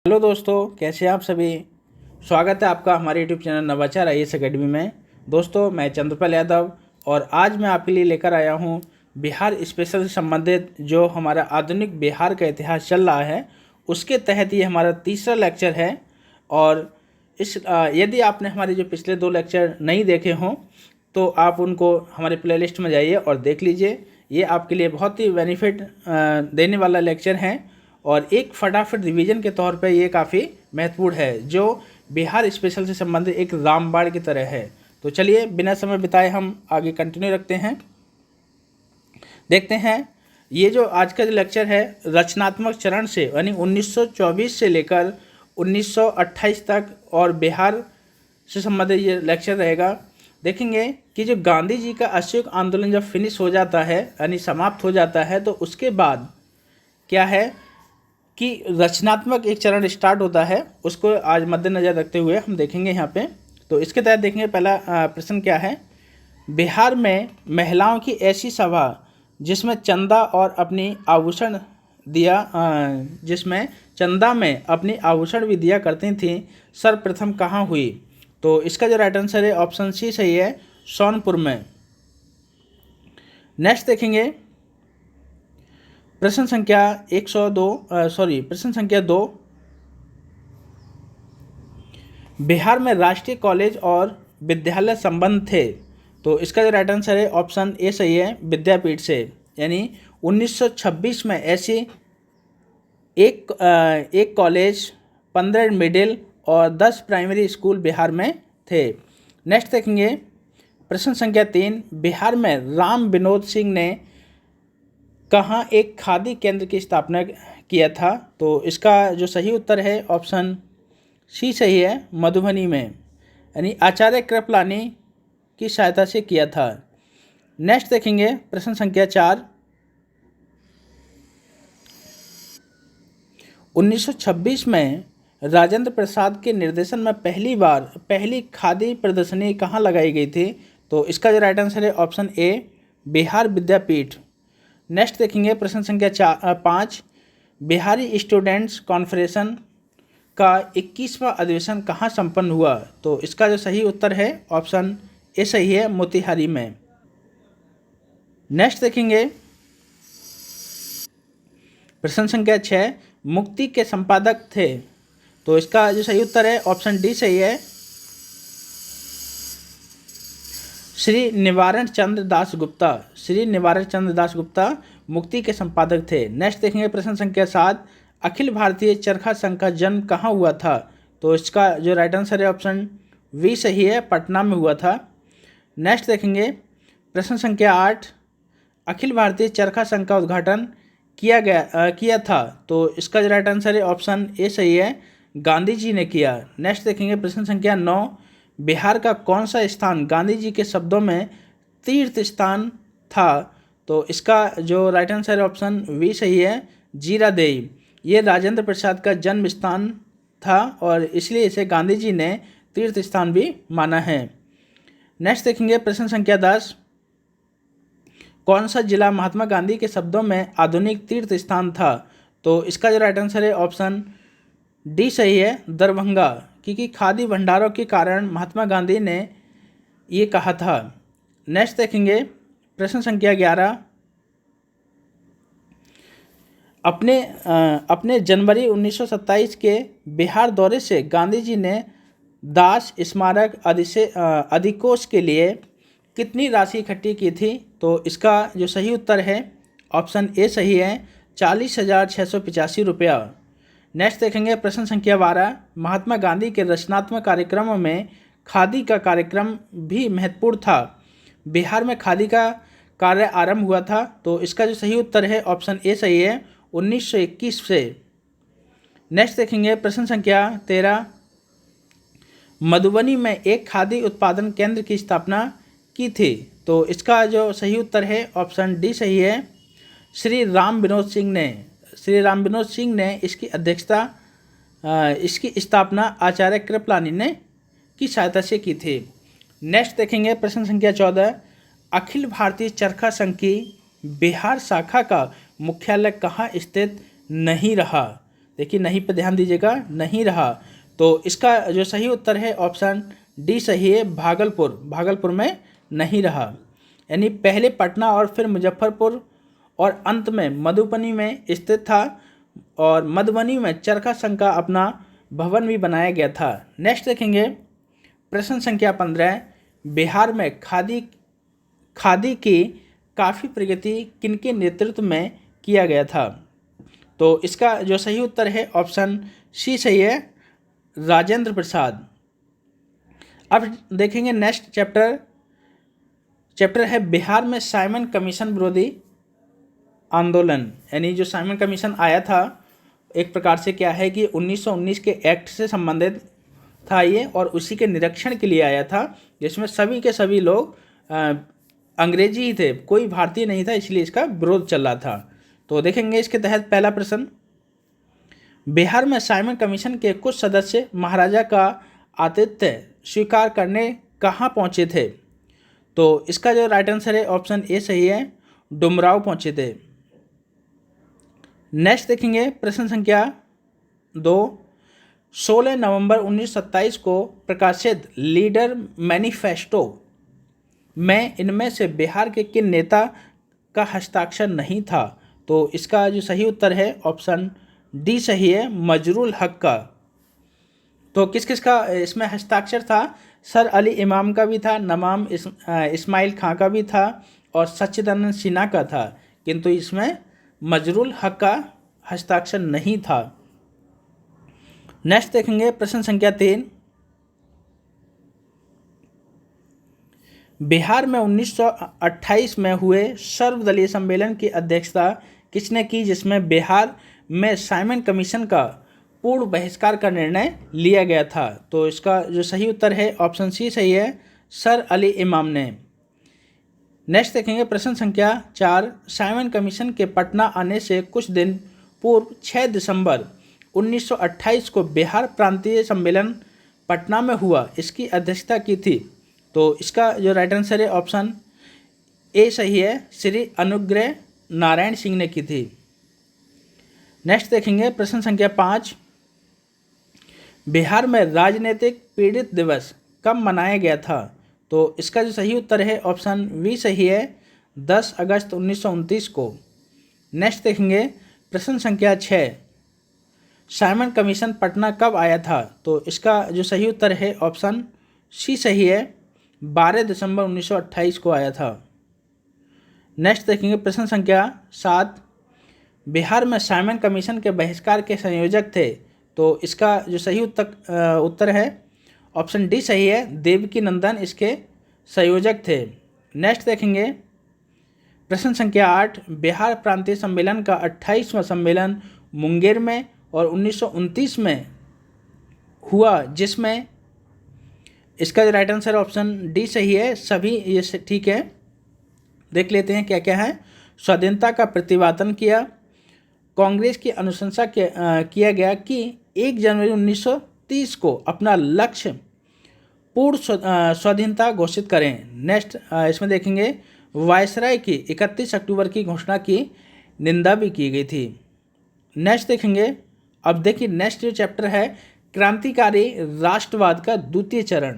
Hello दोस्तों, कैसे हैं आप सभी। स्वागत है आपका हमारे यूट्यूब चैनल नवाचार IAS अकेडमी में। दोस्तों, मैं चंद्रपाल यादव और आज मैं आपके लिए लेकर आया हूं बिहार स्पेशल से संबंधित जो हमारा आधुनिक बिहार का इतिहास चल रहा है उसके तहत ये हमारा तीसरा लेक्चर है। और यदि आपने हमारे जो पिछले 2 लेक्चर नहीं देखे हों तो आप उनको हमारे प्लेलिस्ट में जाइए और देख लीजिए। ये आपके लिए बहुत ही बेनिफिट देने वाला लेक्चर है और एक फटाफट रिवीजन के तौर पे ये काफ़ी महत्वपूर्ण है, जो बिहार स्पेशल से संबंधित एक रामबाण की तरह है। तो चलिए बिना समय बिताए हम आगे कंटिन्यू रखते हैं। देखते हैं ये जो आज का जो लेक्चर है रचनात्मक चरण से यानी 1924 से लेकर 1928 तक और बिहार से संबंधित ये लेक्चर रहेगा। देखेंगे कि जो गांधी जी का असहयोग आंदोलन जब फिनिश हो जाता है यानी समाप्त हो जाता है तो उसके बाद क्या है कि रचनात्मक एक चरण स्टार्ट होता है, उसको आज मद्देनज़र रखते हुए हम देखेंगे यहाँ पे। तो इसके तहत देखेंगे पहला प्रश्न क्या है। बिहार में महिलाओं की ऐसी सभा जिसमें चंदा और अपनी आभूषण दिया जिसमें चंदा में अपनी आभूषण भी दिया करती थी सर्वप्रथम कहाँ हुई। तो इसका जो राइट आंसर है ऑप्शन सी सही है, सोनपुर में। नेक्स्ट देखेंगे प्रश्न संख्या 2। बिहार में राष्ट्रीय कॉलेज और विद्यालय संबंध थे। तो इसका जो राइट आंसर है ऑप्शन ए सही है, विद्यापीठ से। यानी 1926 में ऐसी एक कॉलेज, 15 मिडिल और 10 प्राइमरी स्कूल बिहार में थे। नेक्स्ट देखेंगे प्रश्न संख्या 3। बिहार में राम विनोद सिंह ने कहाँ एक खादी केंद्र की स्थापना किया था। तो इसका जो सही उत्तर है ऑप्शन सी सही है, मधुबनी में, यानी आचार्य कृपलानी की सहायता से किया था। नेक्स्ट देखेंगे प्रश्न संख्या 4। 1926 में राजेंद्र प्रसाद के निर्देशन में पहली खादी प्रदर्शनी कहाँ लगाई गई थी। तो इसका जो राइट आंसर है option A, Bihar Vidyapeeth. Next देखेंगे प्रश्न संख्या 5। बिहारी स्टूडेंट्स कॉन्फ्रेंशन का 21वां अधिवेशन कहाँ संपन्न हुआ। तो इसका जो सही उत्तर है ऑप्शन ए सही है, मोतिहारी में। नेक्स्ट देखेंगे प्रश्न संख्या 6। मुक्ति के संपादक थे। तो इसका जो सही उत्तर है ऑप्शन डी सही है, श्री निवारण चंद्र दास गुप्ता मुक्ति के संपादक थे। नेक्स्ट देखेंगे प्रश्न संख्या 7। अखिल भारतीय चरखा संघ का जन्म कहाँ हुआ था। तो इसका जो राइट आंसर है ऑप्शन बी सही है, पटना में हुआ था। नेक्स्ट देखेंगे प्रश्न संख्या 8। अखिल भारतीय चरखा संघ का उद्घाटन किया था। तो इसका जो राइट आंसर है ऑप्शन ए सही है, गांधी जी ने किया। नेक्स्ट देखेंगे प्रश्न संख्या 9। बिहार का कौन सा स्थान गांधी जी के शब्दों में तीर्थ स्थान था। तो इसका जो राइट आंसर है ऑप्शन बी सही है, जीरादेई। ये राजेंद्र प्रसाद का जन्म स्थान था और इसलिए इसे गांधी जी ने तीर्थ स्थान भी माना है। नेक्स्ट देखेंगे प्रश्न संख्या 10। कौन सा जिला महात्मा गांधी के शब्दों में आधुनिक तीर्थ स्थान था। तो इसका जो राइट आंसर है ऑप्शन डी सही है, दरभंगा, क्योंकि खादी भंडारों के कारण महात्मा गांधी ने ये कहा था। नेक्स्ट देखेंगे प्रश्न संख्या 11। अपने जनवरी 1927 के बिहार दौरे से गांधी जी ने दास स्मारक अधिकोष के लिए कितनी राशि इकट्ठी की थी। तो इसका जो सही उत्तर है ऑप्शन ए सही है, 40,685 रुपया। नेक्स्ट देखेंगे प्रश्न संख्या 12। महात्मा गांधी के रचनात्मक कार्यक्रमों में खादी का कार्यक्रम भी महत्वपूर्ण था। बिहार में खादी का कार्य आरंभ हुआ था। तो इसका जो सही उत्तर है ऑप्शन ए सही है, 1921 से। नेक्स्ट देखेंगे प्रश्न संख्या 13। मधुबनी में एक खादी उत्पादन केंद्र की स्थापना की थी। तो इसका जो सही उत्तर है ऑप्शन डी सही है, श्री राम विनोद सिंह ने इसकी स्थापना आचार्य कृपलानी ने की सहायता से की थी। नेक्स्ट देखेंगे प्रश्न संख्या 14। अखिल भारतीय चरखा संघ की बिहार शाखा का मुख्यालय कहाँ स्थित नहीं रहा। देखिए नहीं पे ध्यान दीजिएगा, नहीं रहा। तो इसका जो सही उत्तर है ऑप्शन डी सही है, भागलपुर। भागलपुर में नहीं रहा, यानी पहले पटना और फिर मुजफ्फरपुर और अंत में मधुबनी में स्थित था, और मधुबनी में चरखा संघ का अपना भवन भी बनाया गया था। नेक्स्ट देखेंगे प्रश्न संख्या 15, बिहार में खादी की काफ़ी प्रगति किनके नेतृत्व में किया गया था? तो इसका जो सही उत्तर है ऑप्शन सी सही है, राजेंद्र प्रसाद। अब देखेंगे नेक्स्ट चैप्टर है बिहार में साइमन कमीशन विरोधी आंदोलन। यानी जो साइमन कमीशन आया था एक प्रकार से क्या है कि 1919 के एक्ट से संबंधित था ये, और उसी के निरीक्षण के लिए आया था, जिसमें सभी के सभी लोग अंग्रेजी ही थे, कोई भारतीय नहीं था, इसलिए इसका विरोध चल रहा था। तो देखेंगे इसके तहत पहला प्रश्न, बिहार में साइमन कमीशन के कुछ सदस्य महाराजा का आतिथ्य स्वीकार करने कहाँ पहुँचे थे? तो इसका जो राइट आंसर है ऑप्शन ए सही है, डुमराव पहुँचे थे। नेक्स्ट देखेंगे प्रश्न संख्या 2, 16 नवंबर 1927 को प्रकाशित लीडर मैनिफेस्टो में इनमें से बिहार के किन नेता का हस्ताक्षर नहीं था? तो इसका जो सही उत्तर है ऑप्शन डी सही है, मजरूल हक का। तो किस किस का इसमें हस्ताक्षर था? सर अली इमाम का भी था, नमाम इस्माइल खां का भी था, और सच्चिदानंद सिन्हा का था, किंतु इसमें मजरूल हक का हस्ताक्षर नहीं था। नेक्स्ट देखेंगे प्रश्न संख्या 3, बिहार में 1928 में हुए सर्वदलीय सम्मेलन की अध्यक्षता किसने की, जिसमें बिहार में साइमन कमीशन का पूर्ण बहिष्कार का निर्णय लिया गया था? तो इसका जो सही उत्तर है ऑप्शन सी सही है, सर अली इमाम ने। नेक्स्ट देखेंगे प्रश्न संख्या 4, साइमन कमीशन के पटना आने से कुछ दिन पूर्व 6 दिसंबर 1928 को बिहार प्रांतीय सम्मेलन पटना में हुआ, इसकी अध्यक्षता की थी? तो इसका जो राइट आंसर है ऑप्शन ए सही है, श्री अनुग्रह नारायण सिंह ने की थी। नेक्स्ट देखेंगे प्रश्न संख्या 5, बिहार में राजनीतिक पीड़ित दिवस कब मनाया गया था? तो इसका जो सही उत्तर है ऑप्शन वी सही है, 10 अगस्त 1929 को। नेक्स्ट देखेंगे प्रश्न संख्या 6, साइमन कमीशन पटना कब आया था? तो इसका जो सही उत्तर है ऑप्शन सी सही है, 12 दिसंबर 1928 को आया था। नेक्स्ट देखेंगे प्रश्न संख्या 7, बिहार में साइमन कमीशन के बहिष्कार के संयोजक थे? तो इसका जो सही उत्तर है ऑप्शन डी सही है, देवकी नंदन इसके संयोजक थे। नेक्स्ट देखेंगे प्रश्न संख्या 8, बिहार प्रांतीय सम्मेलन का 28वां सम्मेलन मुंगेर में और 1929 में हुआ, जिसमें इसका राइट आंसर ऑप्शन डी सही है, सभी ये ठीक है। देख लेते हैं क्या क्या है। स्वाधीनता का प्रतिपादन किया, कांग्रेस की अनुशंसा किया गया कि 1 जनवरी 1930 को अपना लक्ष्य पूर्ण स्वाधीनता घोषित करें। नेक्स्ट इसमें देखेंगे वायसराय की 31 अक्टूबर की घोषणा की निंदा भी की गई थी। नेक्स्ट देखेंगे, अब देखिए नेक्स्ट जो चैप्टर है क्रांतिकारी राष्ट्रवाद का द्वितीय चरण।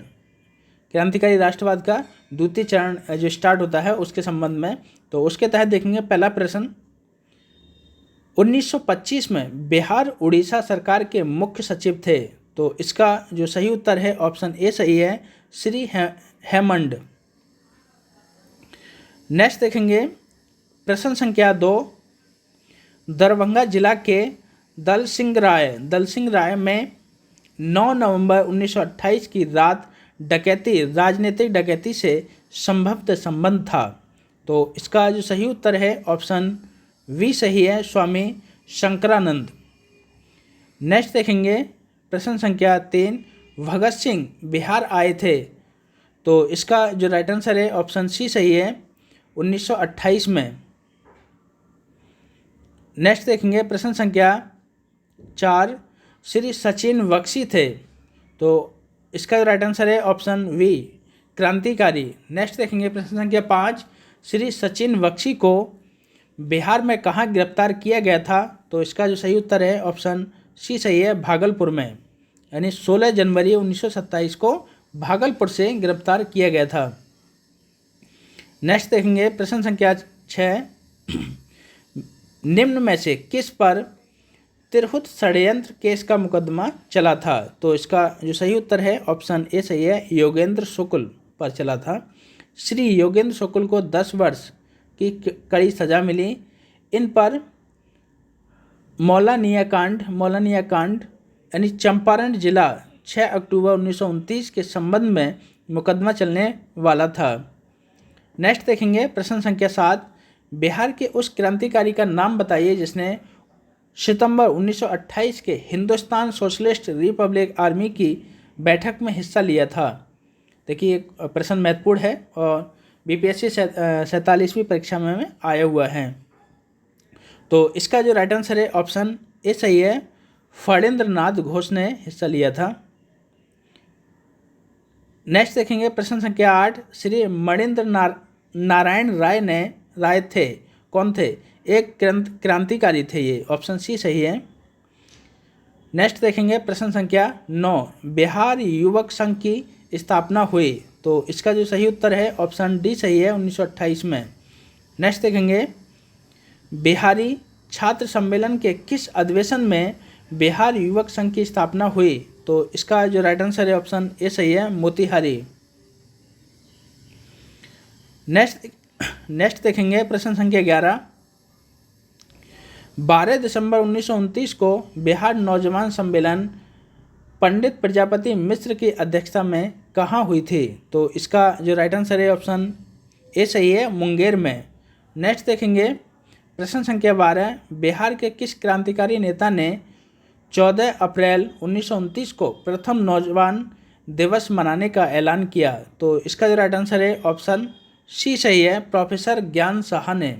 क्रांतिकारी राष्ट्रवाद का द्वितीय चरण जो स्टार्ट होता है उसके संबंध में, तो उसके तहत देखेंगे पहला प्रश्न, 1925 में बिहार उड़ीसा सरकार के मुख्य सचिव थे? तो इसका जो सही उत्तर है ऑप्शन ए सही है, श्री हेमंड। नेक्स्ट देखेंगे प्रश्न संख्या 2, दरभंगा जिला के दलसिंह राय में 9 नवंबर 1928 की रात राजनीतिक डकैती से संभवतः संबंध था? तो इसका जो सही उत्तर है ऑप्शन वी सही है, स्वामी शंकरानंद। नेक्स्ट देखेंगे प्रश्न संख्या 3, भगत सिंह बिहार आए थे? तो इसका जो राइट आंसर है ऑप्शन सी सही है, 1928 में। नेक्स्ट देखेंगे प्रश्न संख्या 4, श्री सचिन बख्शी थे? तो इसका राइट आंसर है ऑप्शन वी, क्रांतिकारी। नेक्स्ट देखेंगे प्रश्न संख्या 5, श्री सचिन बख्शी को बिहार में कहाँ गिरफ्तार किया गया था? तो इसका जो सही उत्तर है ऑप्शन सी सही है, भागलपुर में, यानी 16 जनवरी 1927 को भागलपुर से गिरफ्तार किया गया था। नेक्स्ट देखेंगे प्रश्न संख्या 6, निम्न में से किस पर तिरहुत षड्यंत्र केस का मुकदमा चला था? तो इसका जो सही उत्तर है ऑप्शन ए सही है, योगेंद्र शुक्ल पर चला था। श्री योगेंद्र शुक्ल को 10 वर्ष की कड़ी सजा मिली। इन पर मौलानिया कांड यानी चंपारण जिला 6 अक्टूबर 1929 के संबंध में मुकदमा चलने वाला था। नेक्स्ट देखेंगे प्रश्न संख्या 7, बिहार के उस क्रांतिकारी का नाम बताइए जिसने सितंबर 1928 के हिंदुस्तान सोशलिस्ट रिपब्लिक आर्मी की बैठक में हिस्सा लिया था। देखिए प्रश्न महत्वपूर्ण है और बीपीएससी 47वीं परीक्षा में आया हुआ है। तो इसका जो राइट आंसर है ऑप्शन ए सही है, फणींद्र नाथ घोष ने हिस्सा लिया था। नेक्स्ट देखेंगे प्रश्न संख्या 8, श्री मणिंद्र नारायण राय थे, कौन थे? एक क्रांतिकारी थे ये, ऑप्शन सी सही है। नेक्स्ट देखेंगे प्रश्न संख्या 9, बिहार युवक संघ की स्थापना हुई, तो इसका जो सही उत्तर है ऑप्शन डी सही है, 1928 में। नेक्स्ट देखेंगे बिहारी छात्र सम्मेलन के किस अधिवेशन में बिहार युवक संघ की स्थापना हुई? तो इसका जो राइट आंसर है ऑप्शन ए सही है, मोतिहारी। नेक्स्ट देखेंगे प्रश्न संख्या 11, 12 दिसंबर 1929 को बिहार नौजवान सम्मेलन पंडित प्रजापति मिश्र की अध्यक्षता में कहाँ हुई थी? तो इसका जो राइट आंसर है ऑप्शन ए सही है, मुंगेर में। नेक्स्ट देखेंगे प्रश्न संख्या 12, बिहार के किस क्रांतिकारी नेता ने 14 अप्रैल 1929 को प्रथम नौजवान दिवस मनाने का ऐलान किया? तो इसका जो राइट आंसर है ऑप्शन सी सही है, प्रोफेसर ज्ञान साहा ने।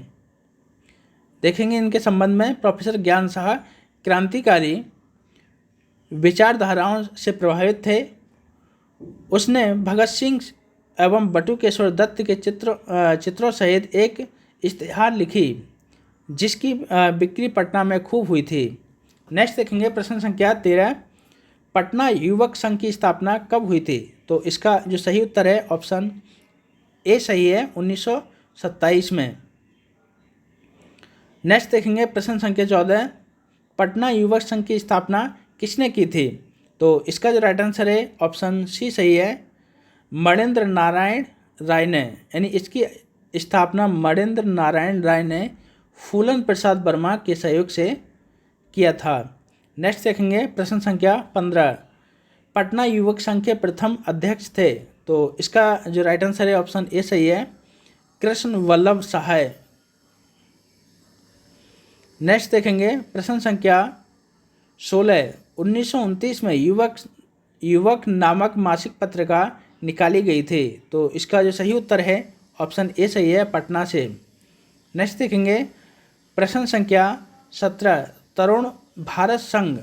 देखेंगे इनके संबंध में, प्रोफेसर ज्ञान साहा क्रांतिकारी विचारधाराओं से प्रभावित थे। उसने भगत सिंह एवं बटुकेश्वर दत्त के चित्रों सहित एक इश्तिहार लिखी जिसकी बिक्री पटना में खूब हुई थी। नेक्स्ट देखेंगे प्रश्न संख्या 13, पटना युवक संघ की स्थापना कब हुई थी? तो इसका जो सही उत्तर है ऑप्शन ए सही है, 1927 में। नेक्स्ट देखेंगे प्रश्न संख्या 14, पटना युवक संघ की स्थापना किसने की थी? तो इसका जो राइट आंसर है ऑप्शन सी सही है, मणिंद्र नारायण राय ने, यानी इसकी स्थापना मणिंद्र नारायण राय ने फूलन प्रसाद वर्मा के सहयोग से किया था। नेक्स्ट देखेंगे प्रश्न संख्या 15, पटना युवक संघ के प्रथम अध्यक्ष थे, तो इसका जो राइट आंसर है ऑप्शन ए सही है, कृष्ण वल्लभ सहाय। नेक्स्ट देखेंगे प्रश्न संख्या 16, 1929 में युवक नामक मासिक पत्रिका निकाली गई थी, तो इसका जो सही उत्तर है ऑप्शन ए सही है, पटना से। नेक्स्ट देखेंगे प्रश्न संख्या 17, तरुण भारत संघ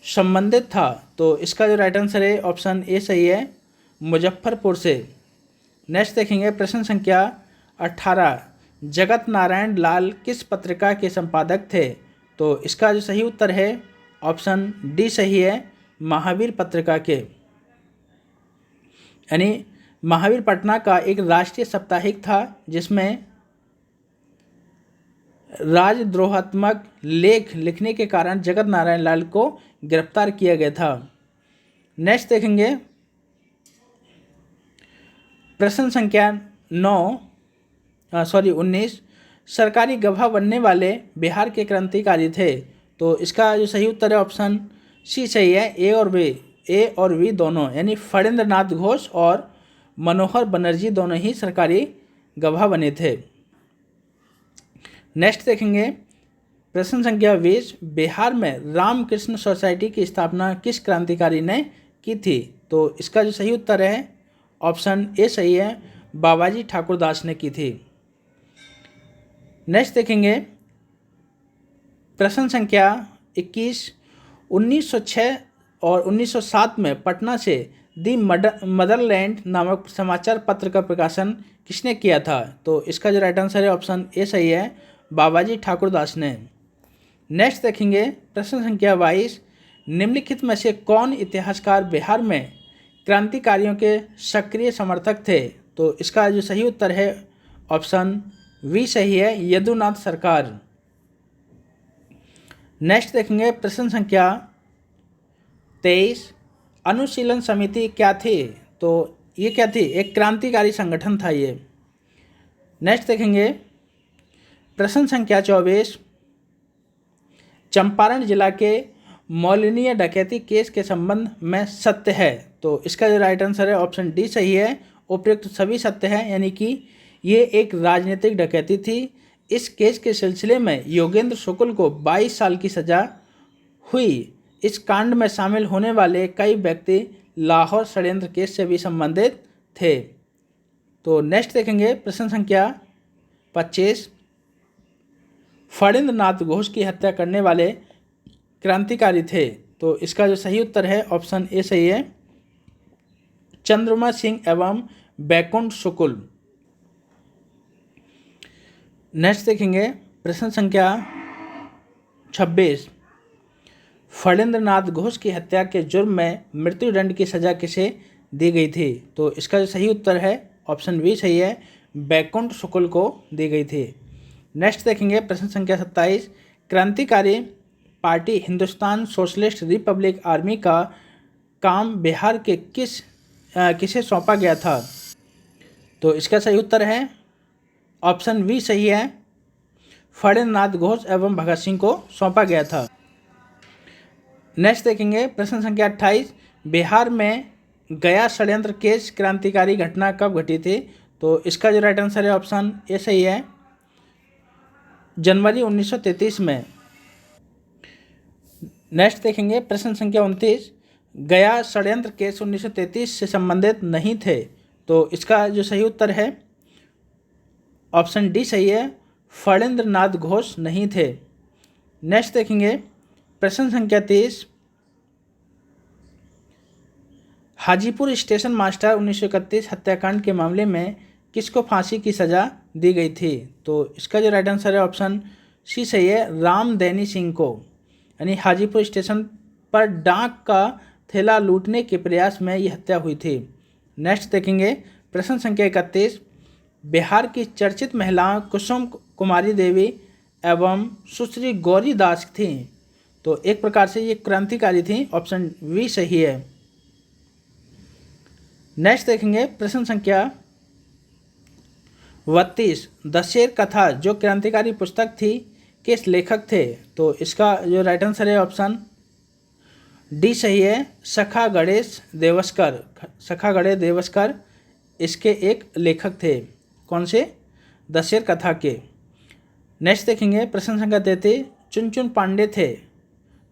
संबंधित था, तो इसका जो राइट आंसर है ऑप्शन ए सही है, मुजफ्फरपुर से। नेक्स्ट देखेंगे प्रश्न संख्या 18, जगत नारायण लाल किस पत्रिका के संपादक थे? तो इसका जो सही उत्तर है ऑप्शन डी सही है, महावीर पत्रिका के, यानी महावीर पटना का एक राष्ट्रीय साप्ताहिक था जिसमें राजद्रोहात्मक लेख लिखने के कारण जगत नारायण लाल को गिरफ्तार किया गया था। नेक्स्ट देखेंगे प्रश्न संख्या 19, सरकारी गवाह बनने वाले बिहार के क्रांतिकारी थे, तो इसका जो सही उत्तर है ऑप्शन सी सही है, ए और वी दोनों, यानी फणींद्र नाथ घोष और मनोहर बनर्जी दोनों ही सरकारी गवाह बने थे। नेक्स्ट देखेंगे प्रश्न संख्या 20, बिहार में रामकृष्ण सोसाइटी की स्थापना किस क्रांतिकारी ने की थी? तो इसका जो सही उत्तर है ऑप्शन ए सही है, बाबाजी ठाकुरदास ने की थी। नेक्स्ट देखेंगे प्रश्न संख्या 21, 1906 और 1907 में पटना से दी मदरलैंड नामक समाचार पत्र का प्रकाशन किसने किया था? तो इसका जो राइट आंसर है ऑप्शन ए सही है, बाबाजी ठाकुरदास ने। नेक्स्ट देखेंगे प्रश्न संख्या 22, निम्नलिखित में से कौन इतिहासकार बिहार में क्रांतिकारियों के सक्रिय समर्थक थे? तो इसका जो सही उत्तर है ऑप्शन बी सही है, यदुनाथ सरकार। नेक्स्ट देखेंगे प्रश्न संख्या 23, अनुशीलन समिति क्या थी? तो ये क्या थी? एक क्रांतिकारी संगठन था ये। नेक्स्ट देखेंगे प्रश्न संख्या 24, चंपारण जिला के मौलनीय डकैती केस के संबंध में सत्य है। तो इसका जो राइट आंसर है ऑप्शन डी सही है, उपयुक्त सभी सत्य है, यानी कि ये एक राजनीतिक डकैती थी। इस केस के सिलसिले में योगेंद्र शुक्ल को 22 साल की सजा हुई। इस कांड में शामिल होने वाले कई व्यक्ति लाहौर षड्यंत्र केस से भी संबंधित थे। तो नेक्स्ट देखेंगे प्रश्न संख्या 25, फणींद्र नाथ घोष की हत्या करने वाले क्रांतिकारी थे। तो इसका जो सही उत्तर है ऑप्शन ए सही है, चंद्रमा सिंह एवं बैकुंठ शुक्ल। नेक्स्ट देखेंगे प्रश्न संख्या 26, फणींद्र नाथ घोष की हत्या के जुर्म में मृत्युदंड की सजा किसे दी गई थी? तो इसका जो सही उत्तर है ऑप्शन बी सही है, बैकुंठ शुक्ल को दी गई थी। नेक्स्ट देखेंगे प्रश्न संख्या 27, क्रांतिकारी party Hindustan socialist Republic army का काम बिहार के किसे सौंपा गया था? तो इसका सही उत्तर है ऑप्शन बी सही है, फणींद्र नाथ घोष एवं भगत सिंह को सौंपा गया था। नेक्स्ट देखेंगे प्रश्न संख्या 28, बिहार में गया षड्यंत्र केस क्रांतिकारी घटना कब घटी थी? तो इसका जो राइट आंसर है ऑप्शन ए सही है, जनवरी 1933 में। नेक्स्ट देखेंगे प्रश्न संख्या 29, गया षड्यंत्र केस 1933 से संबंधित नहीं थे। तो इसका जो सही उत्तर है ऑप्शन डी सही है, फणींद्र नाथ घोष नहीं थे। नेक्स्ट देखेंगे प्रश्न संख्या 30, हाजीपुर स्टेशन मास्टर 1931 हत्याकांड के मामले में किसको फांसी की सजा दी गई थी? तो इसका जो राइट आंसर है ऑप्शन सी सही है, राम दैनी सिंह को। यानी हाजीपुर स्टेशन पर डाक का थैला लूटने के प्रयास में यह हत्या हुई थी। नेक्स्ट देखेंगे प्रश्न संख्या 31, बिहार की चर्चित महिलाएं कुसुम कुमारी देवी एवं सुश्री गौरी दास थीं। तो एक प्रकार से ये क्रांतिकारी थी, ऑप्शन बी सही है। नेक्स्ट देखेंगे प्रश्न संख्या 32, दशेर कथा जो क्रांतिकारी पुस्तक थी किस लेखक थे? तो इसका जो राइट आंसर है ऑप्शन डी सही है, सखा गणेश देवस्कर। सखा गणेश देवस्कर इसके एक लेखक थे। कौन से? दशेर कथा के। नेक्स्ट देखेंगे प्रश्न संख्या 33, चुनचुन पांडे थे।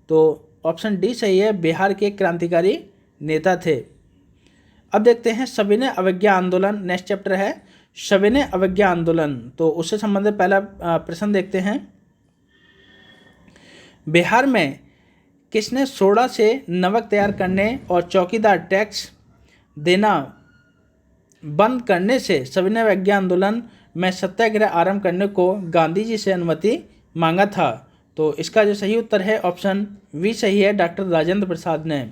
तो ऑप्शन डी सही है, बिहार के क्रांतिकारी नेता थे। अब देखते हैं सविनय अवज्ञा आंदोलन, नेक्स्ट चैप्टर है सविनय अवज्ञा आंदोलन। तो उससे संबंधित पहला प्रश्न देखते हैं, बिहार में किसने सोडा से नमक तैयार करने और चौकीदार टैक्स देना बंद करने से सविनय अवज्ञा आंदोलन में सत्याग्रह आरंभ करने को गांधी जी से अनुमति मांगा था? तो इसका जो सही उत्तर है ऑप्शन बी सही है, डॉक्टर राजेंद्र प्रसाद ने।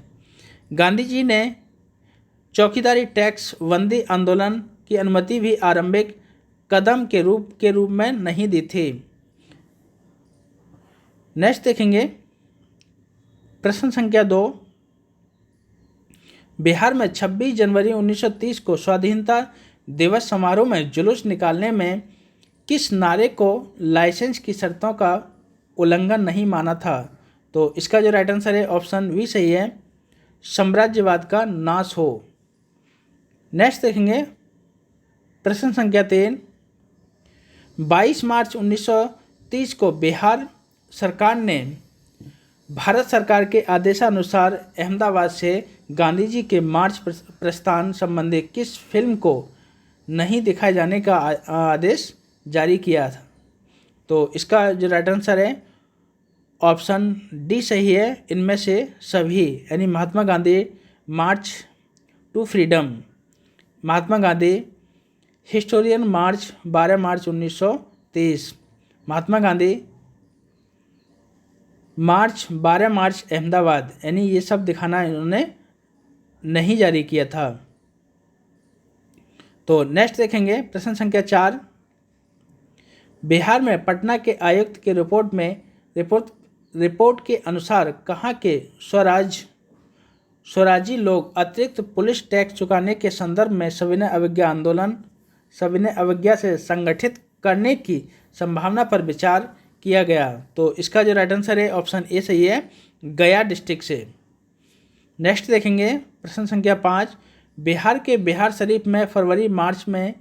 गांधी जी ने चौकीदारी टैक्स बंदी आंदोलन की अनुमति भी आरंभिक कदम के रूप में नहीं दी थी। नेक्स्ट देखेंगे प्रश्न संख्या 2, बिहार में 26 जनवरी 1930 को स्वाधीनता दिवस समारोह में जुलूस निकालने में किस नारे को लाइसेंस की शर्तों का उल्लंघन नहीं माना था? तो इसका जो राइट आंसर है ऑप्शन बी सही है, साम्राज्यवाद का नाश हो। नेक्स्ट देखेंगे प्रश्न संख्या 3, 22 मार्च 1930 को बिहार सरकार ने भारत सरकार के आदेशानुसार अहमदाबाद से गांधी जी के मार्च प्रस्थान संबंधी किस फिल्म को नहीं दिखाए जाने का आदेश जारी किया था? तो इसका जो राइट आंसर है ऑप्शन डी सही है, इनमें से सभी, यानी Mahatma Gandhi March two freedom, Mahatma Gandhi historian मार्च 12 मार्च 1930, महात्मा गांधी मार्च 12 मार्च अहमदाबाद, यानी ये सब दिखाना इन्होंने नहीं जारी किया था। तो नेक्स्ट देखेंगे प्रश्न संख्या 4, बिहार में पटना के आयुक्त के रिपोर्ट के अनुसार कहाँ के स्वराजी लोग अतिरिक्त पुलिस टैक्स चुकाने के संदर्भ में सविनय अवज्ञा से संगठित करने की संभावना पर विचार किया गया। तो इसका जो राइट आंसर है ऑप्शन ए सही है, गया डिस्ट्रिक्ट से। नेक्स्ट देखेंगे प्रश्न संख्या 5, बिहार के बिहार शरीफ में फरवरी मार्च में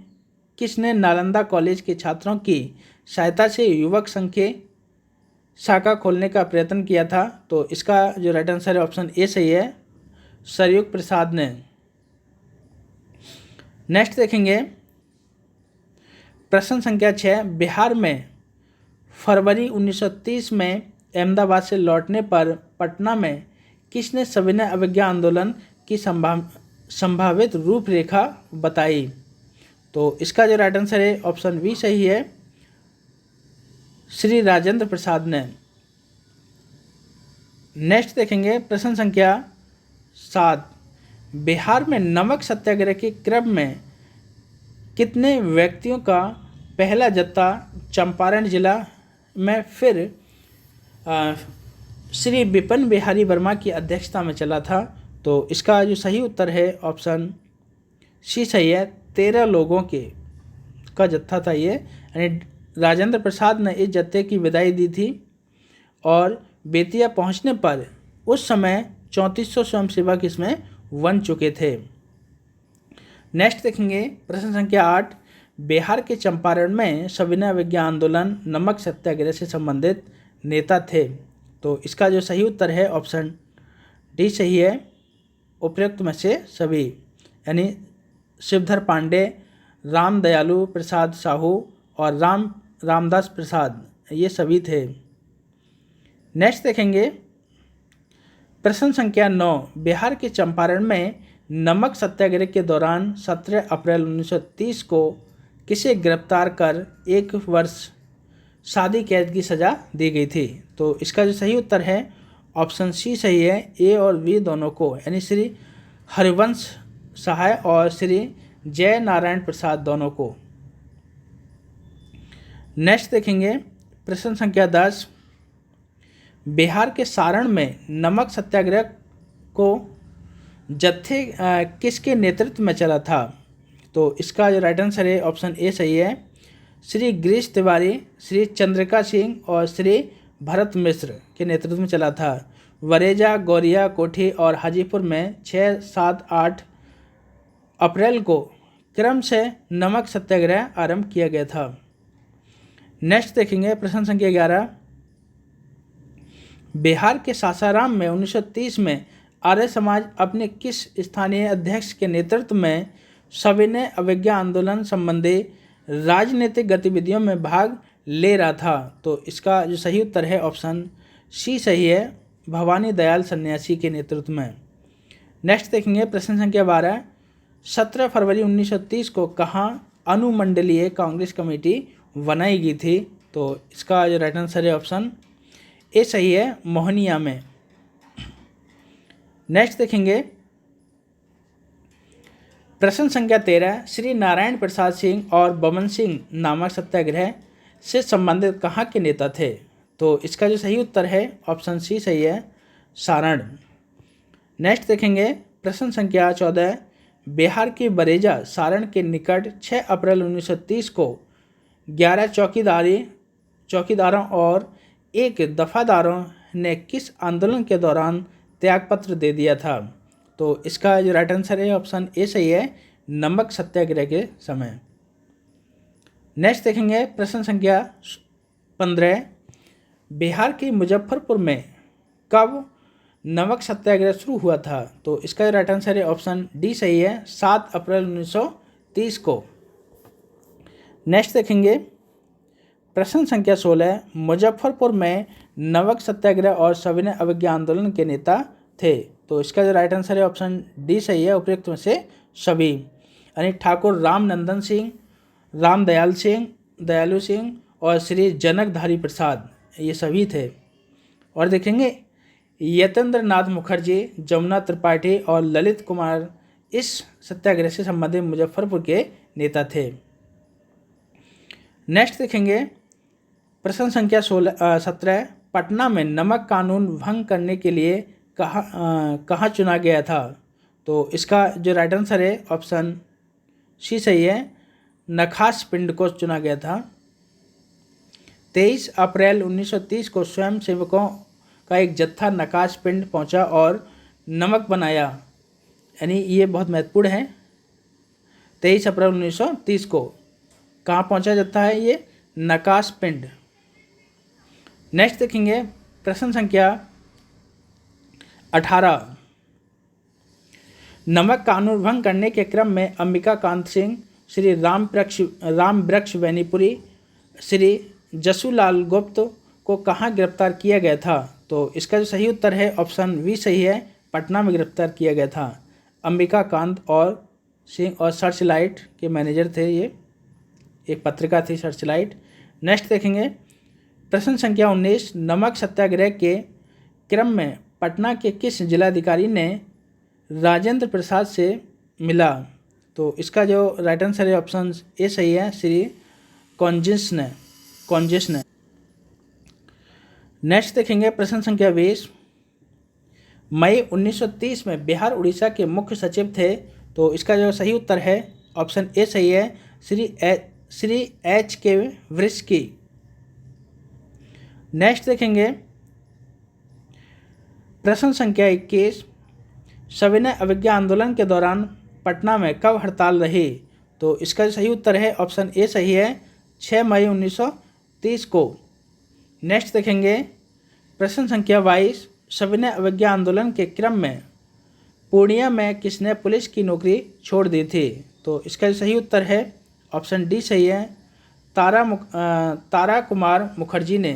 किसने नालंदा कॉलेज के छात्रों की सहायता से युवक संघ के शाखा खोलने का प्रयत्न किया था? तो इसका जो राइट आंसर है ऑप्शन ए सही है, सरयुग प्रसाद ने। नेक्स्ट देखेंगे प्रश्न संख्या 6, बिहार में फरवरी 1930 में अहमदाबाद से लौटने पर पटना में किसने सविनय अवज्ञा आंदोलन की संभावित रूपरेखा बताई? तो इसका जो राइट आंसर है ऑप्शन बी सही है, श्री राजेंद्र प्रसाद ने। नेक्स्ट देखेंगे प्रश्न संख्या 7, बिहार में नमक सत्याग्रह के क्रम में कितने व्यक्तियों का पहला जत्था चंपारण जिला में फिर श्री विपिन बिहारी वर्मा की अध्यक्षता में चला था? तो इसका जो सही उत्तर है ऑप्शन सी सही है, 13 लोगों का जत्था था ये, यानी राजेंद्र प्रसाद ने इस जत्थे की विदाई दी थी और बेतिया पहुंचने पर उस समय 3400 स्वयंसेवक इसमें बन चुके थे। नेक्स्ट देखेंगे प्रश्न संख्या 8, बिहार के चंपारण में सविनय अवज्ञा आंदोलन नमक सत्याग्रह से संबंधित नेता थे? तो इसका जो सही उत्तर है ऑप्शन डी सही है, उपयुक्त में से सभी, यानी शिवधर पांडे, राम दयालु प्रसाद साहू और रामदास प्रसाद, ये सभी थे। नेक्स्ट देखेंगे प्रश्न संख्या 9, बिहार के चंपारण में नमक सत्याग्रह के दौरान 17 अप्रैल 1930 को किसे गिरफ्तार कर 1 वर्ष सादी कैद की सज़ा दी गई थी? तो इसका जो सही उत्तर है ऑप्शन सी सही है, ए और बी दोनों को, यानी श्री हरिवंश सहाय और श्री जय नारायण प्रसाद दोनों को। नेक्स्ट देखेंगे प्रश्न संख्या 10, बिहार के सारण में नमक सत्याग्रह को जत्थे किसके नेतृत्व में चला था? तो इसका जो राइट आंसर है ऑप्शन ए सही है, श्री गिरीश तिवारी, श्री चंद्रिका सिंह और श्री भरत मिश्र के नेतृत्व में चला था। वरेजा, गौरिया, कोठी और हाजीपुर में 6, 7, 8 अप्रैल को क्रम से नमक सत्याग्रह आरंभ किया गया था। नेक्स्ट देखेंगे प्रश्न संख्या 11, बिहार के सासाराम में 1930 में आर्य समाज अपने किस स्थानीय अध्यक्ष के नेतृत्व में सविनय अवज्ञा आंदोलन संबंधी राजनीतिक गतिविधियों में भाग ले रहा था? तो इसका जो सही उत्तर है ऑप्शन सी सही है, भवानी दयाल सन्यासी के नेतृत्व में। नेक्स्ट देखेंगे प्रश्न संख्या 12, 17 फरवरी 1930 को कहाँ अनुमंडलीय कांग्रेस कमेटी बनाई गई थी? तो इसका जो राइट आंसर है ऑप्शन ए सही है, मोहनिया में। नेक्स्ट देखेंगे प्रश्न संख्या 13, श्री नारायण प्रसाद सिंह और बमन सिंह नामक सत्याग्रह से संबंधित कहाँ के नेता थे? तो इसका जो सही उत्तर है ऑप्शन सी सही है, सारण। नेक्स्ट देखेंगे प्रश्न संख्या 14, बिहार की बरेजा सारण के निकट 6 अप्रैल 1930 को 11 चौकीदारों और 1 दफादारों ने किस आंदोलन के दौरान त्यागपत्र दे दिया था? तो इसका जो राइट आंसर है ऑप्शन ए सही है, नमक सत्याग्रह के समय। नेक्स्ट देखेंगे प्रश्न संख्या 15, बिहार के मुजफ्फरपुर में कब नमक सत्याग्रह शुरू हुआ था? तो इसका राइट आंसर है ऑप्शन डी सही है, 7 अप्रैल 1930 को। नेक्स्ट देखेंगे प्रश्न संख्या 16, मुजफ्फरपुर में नमक सत्याग्रह और सविनय अवज्ञा आंदोलन के नेता थे? तो इसका जो राइट आंसर है ऑप्शन डी सही है, उपयुक्त में से सभी, यानी ठाकुर रामनंदन सिंह, राम दयालु सिंह और श्री जनकधारी प्रसाद, ये सभी थे। और देखेंगे यतेंद्र नाथ मुखर्जी, जमुना त्रिपाठी और ललित कुमार इस सत्याग्रह से संबंधित मुजफ्फरपुर के नेता थे। नेक्स्ट देखेंगे प्रश्न संख्या 17, पटना में नमक कानून भंग करने के लिए कहाँ चुना गया था? तो इसका जो राइट आंसर है ऑप्शन सी सही है, नखास पिंड को चुना गया था। 23 अप्रैल 1930 को स्वयंसेवकों का एक जत्था नकाश पिंड पहुंचा और नमक बनाया, यानी ये बहुत महत्वपूर्ण है। 23 अप्रैल 1930 को कहाँ पहुंचा जत्था है ये? नकाश पिंड। नेक्स्ट देखेंगे प्रश्न संख्या 18, नमक कानून भंग करने के क्रम में अंबिका कांत सिंह, श्री राम वृक्ष वैनीपुरी, श्री जसूलाल गुप्त को कहाँ गिरफ्तार किया गया था? तो इसका जो सही उत्तर है ऑप्शन बी सही है, पटना में गिरफ्तार किया गया था। अंबिका कांत और सिंह और सर्चलाइट के मैनेजर थे, ये एक पत्रिका थी सर्चलाइट। नेक्स्ट देखेंगे प्रश्न संख्या 19, नमक सत्याग्रह के क्रम में पटना के किस जिलाधिकारी ने राजेंद्र प्रसाद से मिला? तो इसका जो राइट आंसर है ऑप्शन ए सही है, श्री कॉन्जिस ने। नेक्स्ट देखेंगे प्रश्न संख्या 20, मई 1930 में बिहार उड़ीसा के मुख्य सचिव थे। तो इसका जो सही उत्तर है ऑप्शन ए सही है, श्री एच के वृष्की। नेक्स्ट देखेंगे प्रश्न संख्या 21, सविनय अवज्ञा आंदोलन के दौरान पटना में कब हड़ताल रही? तो इसका सही उत्तर है ऑप्शन ए सही है, 6 मई 1930 को। नेक्स्ट देखेंगे प्रश्न संख्या 22, सविनय अवज्ञा आंदोलन के क्रम में पूर्णिया में किसने पुलिस की नौकरी छोड़ दी थी? तो इसका सही उत्तर है ऑप्शन डी सही है, तारा कुमार मुखर्जी ने।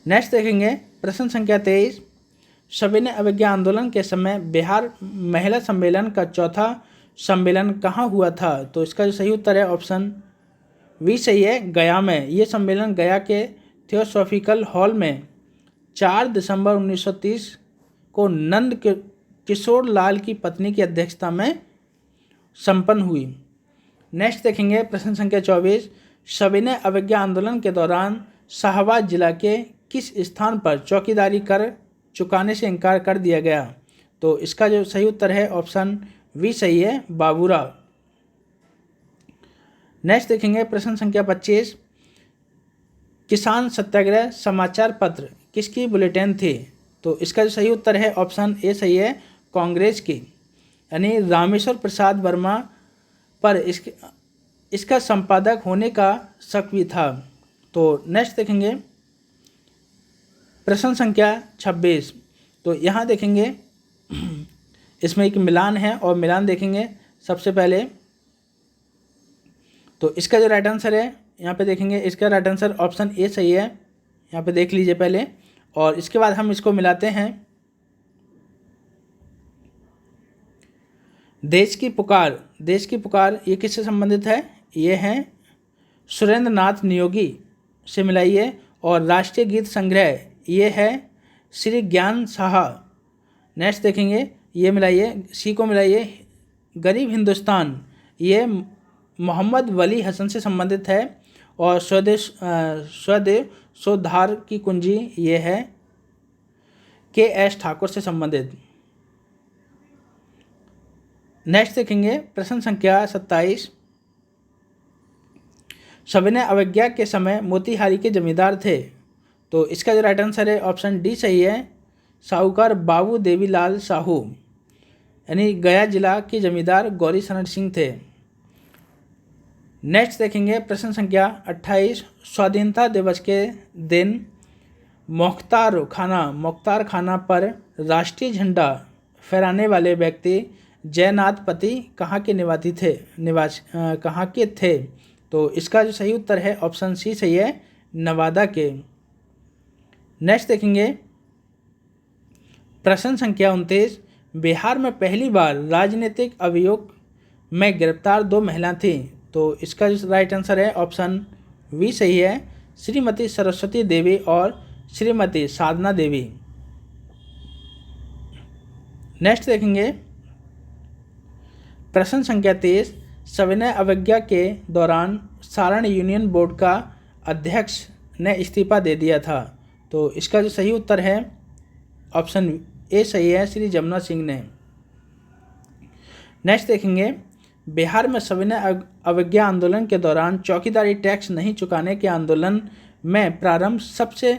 नेक्स्ट देखेंगे प्रश्न संख्या 23, सविनय अवज्ञा आंदोलन के समय बिहार महिला सम्मेलन का चौथा सम्मेलन कहाँ हुआ था? तो इसका जो सही उत्तर है ऑप्शन बी सही है, गया में। ये सम्मेलन गया के थियोसॉफिकल हॉल में 4 दिसंबर 1930 को नंद किशोर लाल की पत्नी की अध्यक्षता में संपन्न हुई। नेक्स्ट देखेंगे प्रश्न संख्या 24, सविनय अवज्ञा आंदोलन के दौरान शाहबाद जिला के किस स्थान पर चौकीदारी कर चुकाने से इनकार कर दिया गया? तो इसका जो सही उत्तर है ऑप्शन बी सही है, बाबूरा। नेक्स्ट देखेंगे प्रश्न संख्या 25, किसान सत्याग्रह समाचार पत्र किसकी बुलेटिन थी? तो इसका जो सही उत्तर है ऑप्शन ए सही है, कांग्रेस की, यानी रामेश्वर प्रसाद वर्मा पर इसका संपादक होने का शक भी था। तो नेक्स्ट देखेंगे प्रश्न संख्या 26, तो यहाँ देखेंगे इसमें एक मिलान है और मिलान देखेंगे सबसे पहले। तो इसका जो राइट आंसर है यहाँ पे देखेंगे, इसका राइट आंसर ऑप्शन ए सही है, यहाँ पे देख लीजिए पहले, और इसके बाद हम इसको मिलाते हैं। देश की पुकार ये किससे संबंधित है? ये है सुरेंद्र नाथ नियोगी से मिलाइए। और राष्ट्रीय गीत संग्रह ये है श्री ज्ञान साहा। नेक्स्ट देखेंगे ये मिलाइए, सी को मिलाइए। गरीब हिंदुस्तान ये मोहम्मद वली हसन से संबंधित है। और स्वदेव सोधार की कुंजी ये है के.एस. ठाकुर से संबंधित। नेक्स्ट देखेंगे प्रश्न संख्या 27, सविनय अवज्ञा के समय मोतिहारी के जमींदार थे। तो इसका जो राइट आंसर है ऑप्शन डी सही है, साहूकार बाबू देवीलाल साहू, यानी गया जिला के जमींदार गौरी शरण सिंह थे। नेक्स्ट देखेंगे प्रश्न संख्या 28, स्वाधीनता दिवस के दिन मोख्तार खाना पर राष्ट्रीय झंडा फहराने वाले व्यक्ति जयनाथ पति कहाँ के थे? तो इसका जो सही उत्तर है ऑप्शन सी सही है, नवादा के। नेक्स्ट देखेंगे प्रश्न संख्या 29, बिहार में पहली बार राजनीतिक अभियोग में गिरफ्तार 2 महिला थीं। तो इसका जो राइट आंसर है ऑप्शन बी सही है, श्रीमती सरस्वती देवी और श्रीमती साधना देवी। नेक्स्ट देखेंगे प्रश्न संख्या 23, सविनय अवज्ञा के दौरान सारण यूनियन बोर्ड का अध्यक्ष ने इस्तीफा दे दिया था। तो इसका जो सही उत्तर है ऑप्शन ए सही है, श्री जमुना सिंह ने। नेक्स्ट देखेंगे बिहार में सविनय अवज्ञा आंदोलन के दौरान चौकीदारी टैक्स नहीं चुकाने के आंदोलन में प्रारंभ सबसे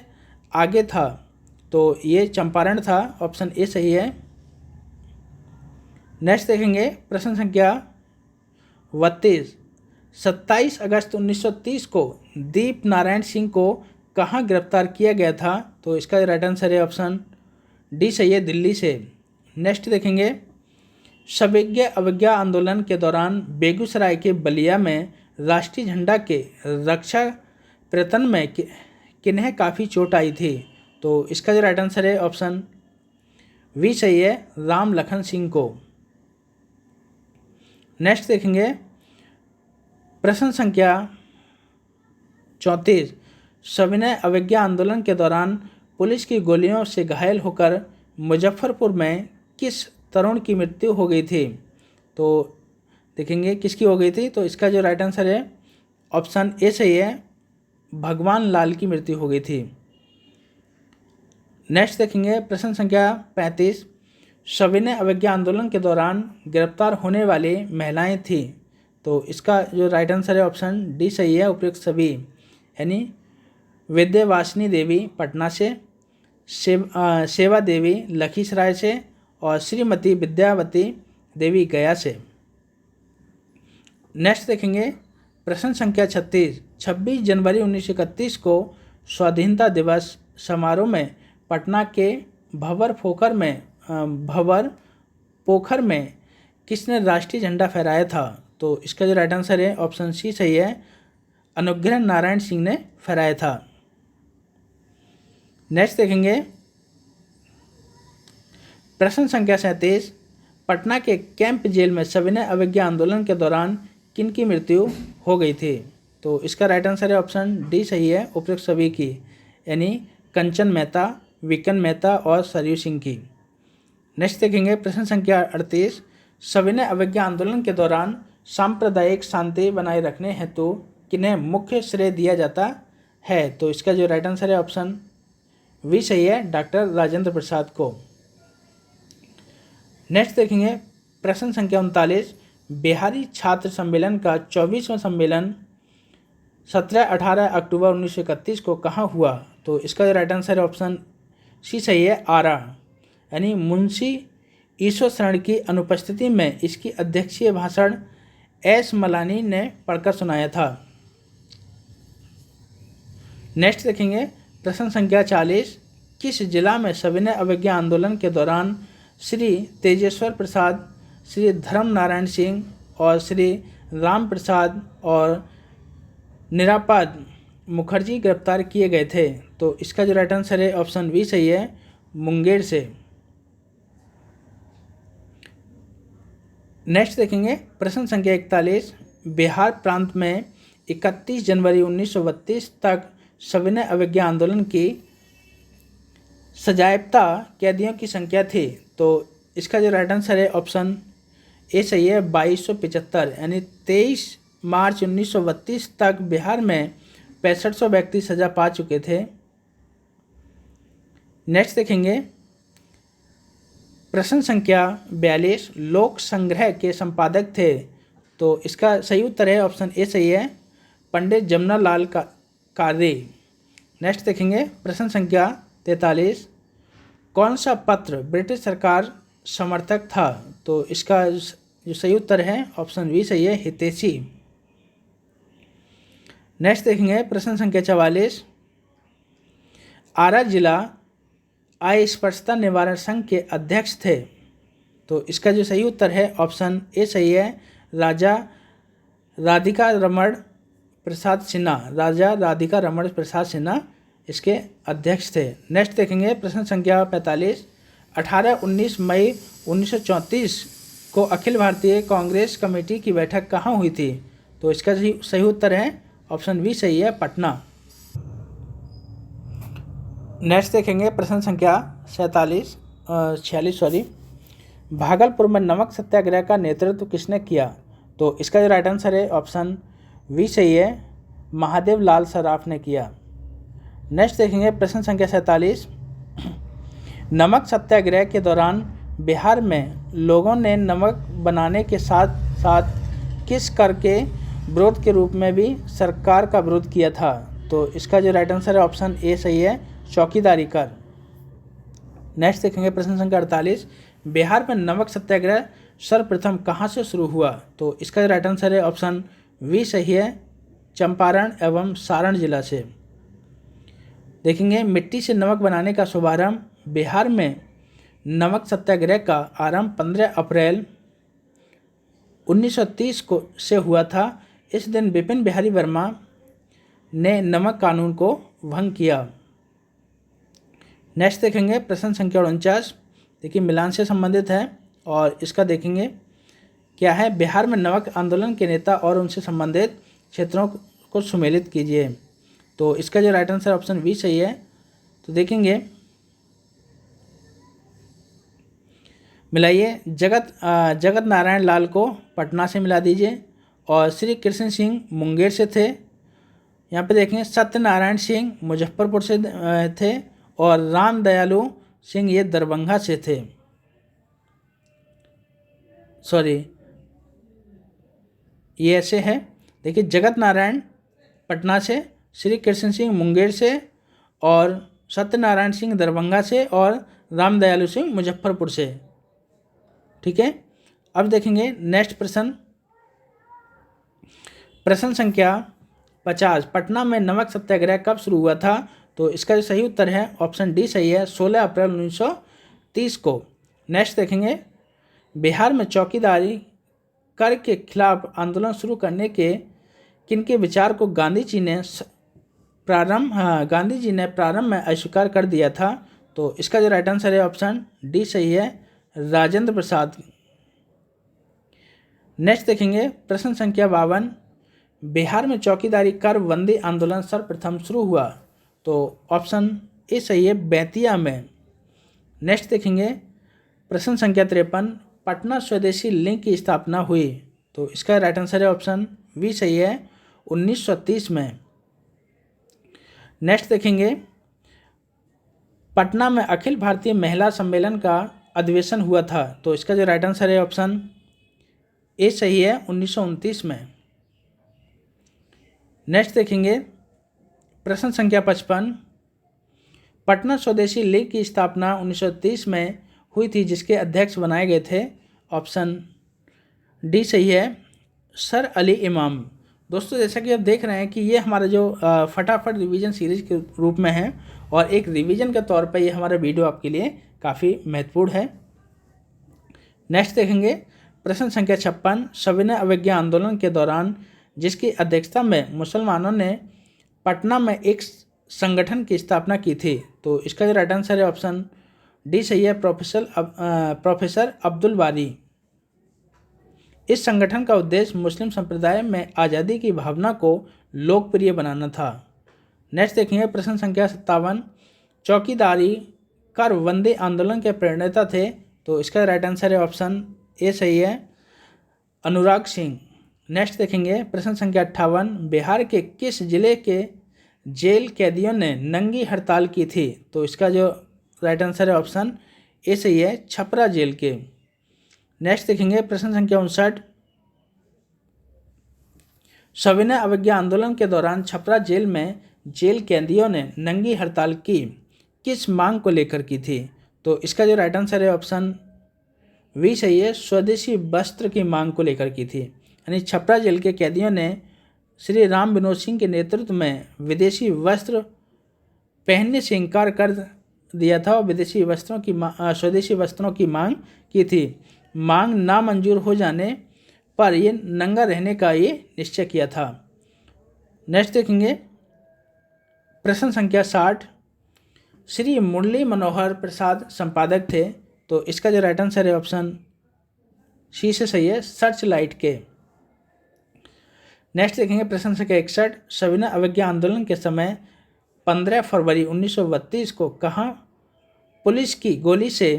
आगे था। तो ये चंपारण था, ऑप्शन ए सही है। नेक्स्ट देखेंगे प्रश्न संख्या 32, 27 अगस्त 1930 को दीप नारायण सिंह को कहाँ गिरफ्तार किया गया था। तो इसका राइट आंसर है ऑप्शन डी सही है, दिल्ली से। नेक्स्ट देखेंगे सविनय अवज्ञा आंदोलन के दौरान बेगूसराय के बलिया में राष्ट्रीय झंडा के रक्षा प्रयत्न में किन्हें काफ़ी चोट आई थी। तो इसका जो राइट आंसर है ऑप्शन वी सही है, राम लखन सिंह को। नेक्स्ट देखेंगे प्रश्न संख्या 34, सविनय अवज्ञा आंदोलन के दौरान पुलिस की गोलियों से घायल होकर मुजफ्फरपुर में किस तरुण की मृत्यु हो गई थी। तो देखेंगे किसकी हो गई थी। तो इसका जो राइट आंसर है ऑप्शन ए सही है, भगवान लाल की मृत्यु हो गई थी। नेक्स्ट देखेंगे प्रश्न संख्या 35, सविनय अवज्ञा आंदोलन के दौरान गिरफ्तार होने वाली महिलाएं थीं। तो इसका जो राइट आंसर है ऑप्शन डी सही है, उपयुक्त सभी, यानी विद्यावासिनी देवी पटना से, सेवा देवी लखीसराय से और श्रीमती विद्यावती देवी गया से। नेक्स्ट देखेंगे प्रश्न संख्या 36, 26 जनवरी 1931 को स्वाधीनता दिवस समारोह में पटना के भंवर पोखर में किसने राष्ट्रीय झंडा फहराया था। तो इसका जो राइट आंसर है ऑप्शन सी सही है, अनुग्रह नारायण सिंह ने फहराया था। नेक्स्ट देखेंगे प्रश्न संख्या 37, पटना के कैंप जेल में सविनय अवज्ञा आंदोलन के दौरान किनकी मृत्यु हो गई थी। तो इसका राइट आंसर है ऑप्शन डी सही है, उपयुक्त सभी की, यानी कंचन मेहता, विकन मेहता और सरयू सिंह की। नेक्स्ट देखेंगे प्रश्न संख्या 38, सविनय अवज्ञा आंदोलन के दौरान सांप्रदायिक शांति बनाए रखने हेतु किन्हें मुख्य श्रेय दिया जाता है। तो इसका जो राइट आंसर है ऑप्शन वी सही है, डॉक्टर राजेंद्र प्रसाद को। नेक्स्ट देखेंगे प्रश्न संख्या 39, बिहारी छात्र सम्मेलन का 24वां सम्मेलन 17-18 अक्टूबर 1931 को कहाँ हुआ। तो इसका जो राइट आंसर है ऑप्शन सी सही है, आरा, यानी मुंशी ईश्वर शरण की अनुपस्थिति में इसकी अध्यक्षीय भाषण एस मलानी ने पढ़कर सुनाया था। नेक्स्ट देखेंगे प्रश्न संख्या 40, किस जिला में सविनय अवज्ञा आंदोलन के दौरान श्री तेजेश्वर प्रसाद, श्री धर्म नारायण सिंह और श्री राम प्रसाद और निरापाद मुखर्जी गिरफ्तार किए गए थे। तो इसका जो राइट आंसर है ऑप्शन बी सही है, मुंगेर से। नेक्स्ट देखेंगे प्रश्न संख्या 41, बिहार प्रांत में 31 जनवरी 1932 तक सविनय अवज्ञा आंदोलन की सजायाफ्ता कैदियों की संख्या थी। तो इसका जो राइट आंसर है ऑप्शन ए सही है, 2275, यानी 23 मार्च 1932 तक बिहार में 6500 व्यक्ति सजा पा चुके थे। नेक्स्ट देखेंगे प्रश्न संख्या 42, लोक संग्रह के संपादक थे। तो इसका सही उत्तर है ऑप्शन ए सही है, पंडित जमुना लाल कार्य। नेक्स्ट देखेंगे प्रश्न संख्या 43, कौन सा पत्र ब्रिटिश सरकार समर्थक था। तो इसका जो सही उत्तर है ऑप्शन बी सही है, हितैषी। नेक्स्ट देखेंगे प्रश्न संख्या 44, आरा जिला अस्पृश्यता निवारण संघ के अध्यक्ष थे। तो इसका जो सही उत्तर है ऑप्शन ए सही है, राजा राधिका रमण प्रसाद सिन्हा इसके अध्यक्ष थे। नेक्स्ट देखेंगे प्रश्न संख्या 45, 18-19 मई 1934 को अखिल भारतीय कांग्रेस कमेटी की बैठक कहाँ हुई थी। तो इसका सही उत्तर है ऑप्शन बी सही है, पटना। नेक्स्ट देखेंगे प्रश्न संख्या 46 भागलपुर में नमक सत्याग्रह का नेतृत्व किसने किया? तो इसका जो राइट आंसर है ऑप्शन बी सही है, महादेव लाल सराफ ने किया। नेक्स्ट देखेंगे प्रश्न संख्या 47 नमक सत्याग्रह के दौरान बिहार में लोगों ने नमक बनाने के साथ साथ किस कर के विरोध के रूप में भी सरकार का विरोध किया था? तो इसका जो राइट आंसर है ऑप्शन ए सही है, चौकीदारी कर। नेक्स्ट देखेंगे प्रश्न संख्या 48 बिहार में नमक सत्याग्रह सर्वप्रथम कहाँ से शुरू हुआ? तो इसका जो राइट आंसर है ऑप्शन बी सही है, चंपारण एवं सारण जिला से। देखेंगे मिट्टी से नमक बनाने का शुभारंभ बिहार में नमक सत्याग्रह का आरंभ 15 अप्रैल 1930 को से हुआ था। इस दिन विपिन बिहारी वर्मा ने नमक कानून को भंग किया। नेक्स्ट देखेंगे प्रश्न संख्या 49 देखिए मिलान से संबंधित है और इसका देखेंगे क्या है, बिहार में नमक आंदोलन के नेता और उनसे संबंधित क्षेत्रों को सुमेलित कीजिए। तो इसका जो राइट आंसर ऑप्शन बी सही है। तो देखेंगे मिलाइए, जगत नारायण लाल को पटना से मिला दीजिए और श्री कृष्ण सिंह मुंगेर से थे। यहाँ पे देखेंगे सत्यनारायण सिंह मुजफ्फरपुर से थे और राम दयालु सिंह ये दरभंगा से थे। ये ऐसे है, देखिए जगत नारायण पटना से, श्री कृष्ण सिंह मुंगेर से और सत्यनारायण सिंह दरभंगा से और राम दयालु सिंह मुजफ्फरपुर से। ठीक है, अब देखेंगे नेक्स्ट प्रश्न संख्या 50 पटना में नमक सत्याग्रह कब शुरू हुआ था? तो इसका जो सही उत्तर है ऑप्शन डी सही है, 16 अप्रैल 1930 को। नेक्स्ट देखेंगे बिहार में चौकीदारी कर के खिलाफ आंदोलन शुरू करने के किनके विचार को गांधी जी ने प्रारंभ में अस्वीकार कर दिया था? तो इसका जो राइट आंसर है ऑप्शन डी सही है, राजेंद्र प्रसाद। नेक्स्ट देखेंगे प्रश्न संख्या 52 बिहार में चौकीदारी कर बंदी आंदोलन सर्वप्रथम शुरू हुआ? तो ऑप्शन ए सही है, बेतिया में। नेक्स्ट देखेंगे प्रश्न संख्या 53 पटना स्वदेशी लिंक की स्थापना हुई? तो इसका राइट आंसर है ऑप्शन बी सही है, 1930 में। नेक्स्ट देखेंगे पटना में अखिल भारतीय महिला सम्मेलन का अधिवेशन हुआ था? तो इसका जो राइट आंसर है ऑप्शन ए सही है, 1929 में। नेक्स्ट देखेंगे प्रश्न संख्या 55 पटना स्वदेशी लीग की स्थापना 1930 में हुई थी, जिसके अध्यक्ष बनाए गए थे? ऑप्शन डी सही है, सर अली इमाम। दोस्तों जैसा कि आप देख रहे हैं कि ये हमारा जो फटाफट रिवीजन सीरीज के रूप में है और एक रिवीजन के तौर पर ये हमारा वीडियो आपके लिए काफ़ी महत्वपूर्ण है। नेक्स्ट देखेंगे प्रश्न संख्या 56 सविनय अवज्ञा आंदोलन के दौरान जिसकी अध्यक्षता में मुसलमानों ने पटना में एक संगठन की स्थापना की थी? तो इसका जो राइट आंसर है ऑप्शन डी सही है, प्रोफेसर अब्दुल बारी। इस संगठन का उद्देश्य मुस्लिम संप्रदाय में आज़ादी की भावना को लोकप्रिय बनाना था। नेक्स्ट देखेंगे प्रश्न संख्या 57 चौकीदारी कर बंदी आंदोलन के प्रणेता थे? तो इसका राइट आंसर है ऑप्शन ए सही है, अनुराग सिंह। नेक्स्ट देखेंगे प्रश्न संख्या 58 बिहार के किस जिले के जेल कैदियों ने नंगी हड़ताल की थी? तो इसका जो राइट आंसर है ऑप्शन ए सही है, छपरा जेल के। नेक्स्ट देखेंगे प्रश्न संख्या 59 सविनय अवज्ञा आंदोलन के दौरान छपरा जेल में जेल कैदियों ने नंगी हड़ताल की किस मांग को लेकर की थी? तो इसका जो राइट आंसर है ऑप्शन वी सही है, स्वदेशी वस्त्र की मांग को लेकर की थी। यानी छपरा जेल के कैदियों ने श्री राम विनोद सिंह के नेतृत्व में विदेशी वस्त्र पहनने से इनकार कर दिया था और स्वदेशी वस्त्रों की मांग की थी। मांग नामंजूर हो जाने पर ये नंगा रहने का ये निश्चय किया था। नेक्स्ट देखेंगे प्रश्न संख्या 60 श्री मुरली मनोहर प्रसाद संपादक थे? तो इसका जो राइट आंसर है ऑप्शन सी से सही है, सर्च लाइट के। नेक्स्ट देखेंगे प्रश्न संख्या 61 सविनय अवज्ञा आंदोलन के समय 15 फरवरी 1932 को कहाँ पुलिस की गोली से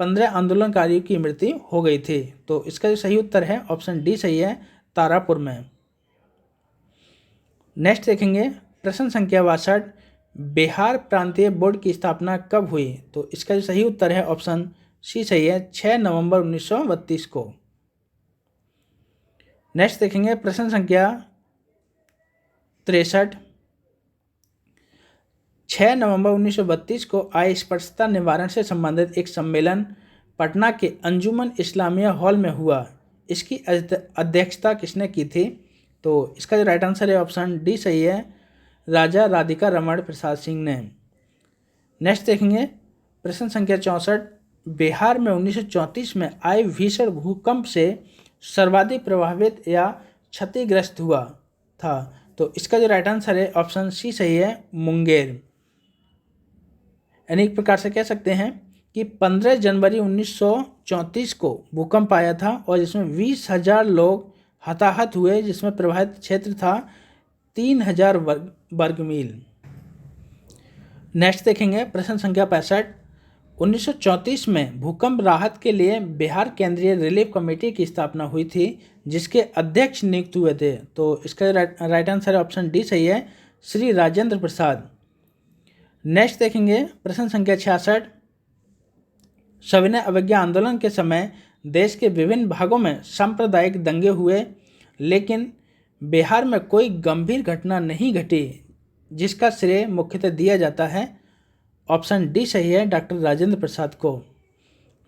15 आंदोलनकारियों की मृत्यु हो गई थी? तो इसका जो सही उत्तर है ऑप्शन डी सही है, तारापुर में। नेक्स्ट देखेंगे प्रश्न संख्या 62, बिहार प्रांतीय बोर्ड की स्थापना कब हुई? तो इसका जो सही उत्तर है ऑप्शन सी सही है, 6 नवंबर 1932 को। नेक्स्ट देखेंगे प्रश्न संख्या 63, 6 नवंबर 1932 को अस्पृश्यता निवारण से संबंधित एक सम्मेलन पटना के अंजुमन इस्लामिया हॉल में हुआ। इसकी अध्यक्षता किसने की थी? तो इसका जो राइट आंसर है ऑप्शन डी सही है, राजा राधिका रमण प्रसाद सिंह ने। नेक्स्ट देखेंगे प्रश्न संख्या 64, बिहार में 1934 में आए भीषण भूकंप से सर्वाधिक प्रभावित या क्षतिग्रस्त हुआ था? तो इसका जो राइट आंसर है ऑप्शन सी सही है, मुंगेर। यानी एक प्रकार से कह सकते हैं कि 15 जनवरी 1934 को भूकंप आया था और जिसमें 20,000 लोग हताहत हुए, जिसमें प्रभावित क्षेत्र था 3,000 वर्ग मील। नेक्स्ट देखेंगे प्रश्न संख्या 65, 1934 में भूकंप राहत के लिए बिहार केंद्रीय रिलीफ कमेटी की स्थापना हुई थी, जिसके अध्यक्ष नियुक्त हुए थे। तो इसका राइट आंसर है ऑप्शन डी सही है, श्री राजेंद्र प्रसाद। नेक्स्ट देखेंगे प्रश्न संख्या 66, सविनय अवज्ञा आंदोलन के समय देश के विभिन्न भागों में सांप्रदायिक दंगे हुए, लेकिन बिहार में कोई गंभीर घटना नहीं घटी, जिसका श्रेय मुख्यतः दिया जाता है। ऑप्शन डी सही है, डॉक्टर राजेंद्र प्रसाद को।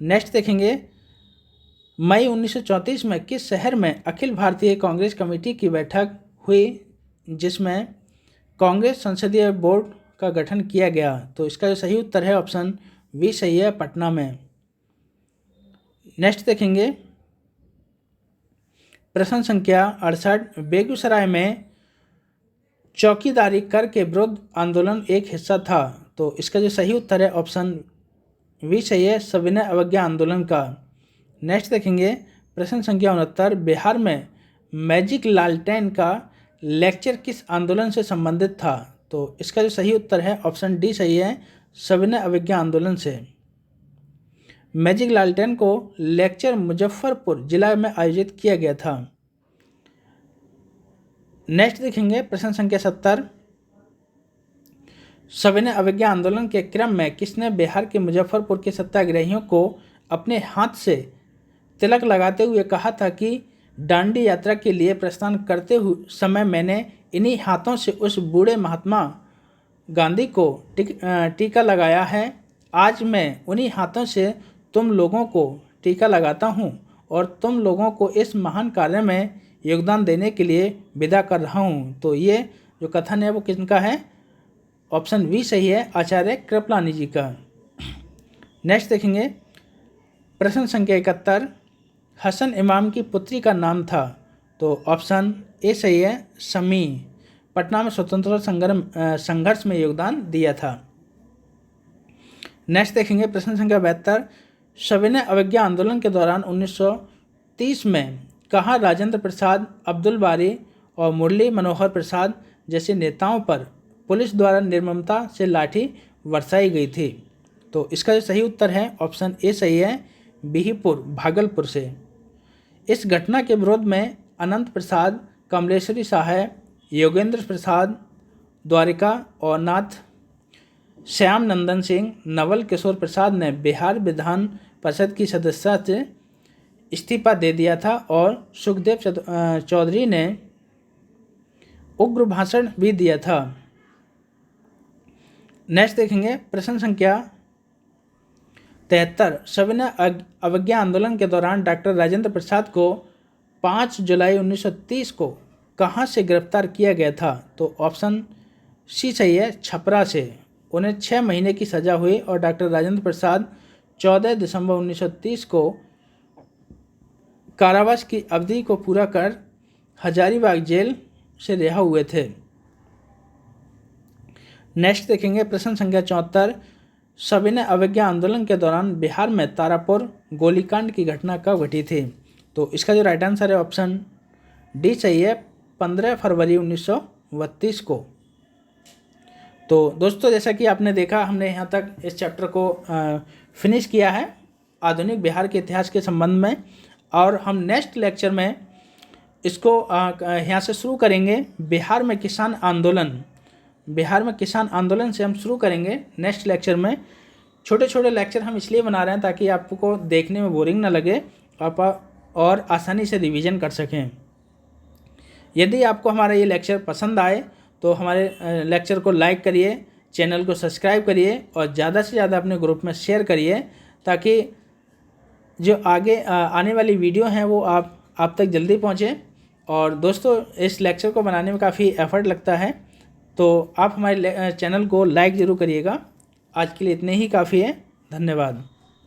नेक्स्ट देखेंगे मई 1934 में किस शहर में अखिल भारतीय कांग्रेस कमेटी की बैठक हुई, जिसमें कांग्रेस संसदीय बोर्ड का गठन किया गया? तो इसका जो सही उत्तर है ऑप्शन बी सही है, पटना में। नेक्स्ट देखेंगे प्रश्न संख्या 68, बेगूसराय में चौकीदारी कर के विरुद्ध आंदोलन एक हिस्सा था। तो इसका जो सही उत्तर है ऑप्शन बी सही है, सविनय अवज्ञा आंदोलन का। नेक्स्ट देखेंगे प्रश्न संख्या 69, बिहार में मैजिक लालटेन का लेक्चर किस आंदोलन से संबंधित था? तो इसका जो सही उत्तर है ऑप्शन डी सही है, सविनय अवज्ञा आंदोलन से। मैजिक लालटेन को लेक्चर मुजफ्फरपुर जिला में आयोजित किया गया था। नेक्स्ट देखेंगे प्रश्न संख्या 70, सविनय अवज्ञा आंदोलन के क्रम में किसने बिहार के मुजफ्फरपुर के सत्याग्रहियों को अपने हाथ से तिलक लगाते हुए कहा था कि दांडी यात्रा के लिए प्रस्थान करते हुए समय मैंने इन्हीं हाथों से उस बूढ़े महात्मा गांधी को टीका लगाया है। आज मैं उन्हीं हाथों से तुम लोगों को टीका लगाता हूँ और तुम लोगों को इस महान कार्य में योगदान देने के लिए विदा कर रहा हूँ। तो ये जो कथन है वो किसका है? ऑप्शन बी सही है, आचार्य कृपलानी जी का। नेक्स्ट देखेंगे प्रश्न संख्या 71, हसन इमाम की पुत्री का नाम था। तो ऑप्शन ए सही है, शमी। पटना में स्वतंत्रता संघर्ष में योगदान दिया था। नेक्स्ट देखेंगे प्रश्न संख्या 72, सविनय अवज्ञा आंदोलन के दौरान 1930 में कहाँ राजेंद्र प्रसाद, अब्दुल बारी और मुरली मनोहर प्रसाद जैसे नेताओं पर पुलिस द्वारा निर्ममता से लाठी बरसाई गई थी? तो इसका जो सही उत्तर है ऑप्शन ए सही है, बिहिपुर भागलपुर से। इस घटना के विरोध में अनंत प्रसाद, कमलेश्वरी सहाय, योगेंद्र प्रसाद द्वारिका और नाथ श्याम नंदन सिंह, नवल किशोर प्रसाद ने बिहार विधान परिषद की सदस्यता से इस्तीफा दे दिया था और सुखदेव चौधरी ने उग्र भाषण भी दिया था। नेक्स्ट देखेंगे प्रश्न संख्या 73, सविनय अवज्ञा आंदोलन के दौरान डॉक्टर राजेंद्र प्रसाद को 5 जुलाई 1930 को कहाँ से गिरफ्तार किया गया था? तो ऑप्शन सी सही है, छपरा से। उन्हें 6 महीने की सजा हुई और डॉक्टर राजेंद्र प्रसाद 14 दिसंबर 1930 को कारावास की अवधि को पूरा कर हजारीबाग जेल से रिहा हुए थे। नेक्स्ट देखेंगे प्रश्न संख्या 74, सविनय अवज्ञा आंदोलन के दौरान बिहार में तारापुर गोलीकांड की घटना कब घटी थी? तो इसका जो राइट आंसर है ऑप्शन डी सही है, 15 फरवरी 1932 को। तो दोस्तों, जैसा कि आपने देखा, हमने यहाँ तक इस चैप्टर को फिनिश किया है आधुनिक बिहार के इतिहास के संबंध में, और हम नेक्स्ट लेक्चर में इसको यहाँ से शुरू करेंगे। बिहार में किसान आंदोलन, बिहार में किसान आंदोलन से हम शुरू करेंगे नेक्स्ट लेक्चर में। छोटे छोटे लेक्चर हम इसलिए बना रहे हैं ताकि आपको देखने में बोरिंग ना लगे, आप और आसानी से रिवीजन कर सकें। यदि आपको हमारा ये लेक्चर पसंद आए तो हमारे लेक्चर को लाइक करिए, चैनल को सब्सक्राइब करिए और ज़्यादा से ज़्यादा अपने ग्रुप में शेयर करिए, ताकि जो आगे आने वाली वीडियो हैं वो आप तक जल्दी पहुँचे। और दोस्तों, इस लेक्चर को बनाने में काफ़ी एफर्ट लगता है, तो आप हमारे चैनल को लाइक ज़रूर करिएगा। आज के लिए इतने ही काफ़ी है। धन्यवाद।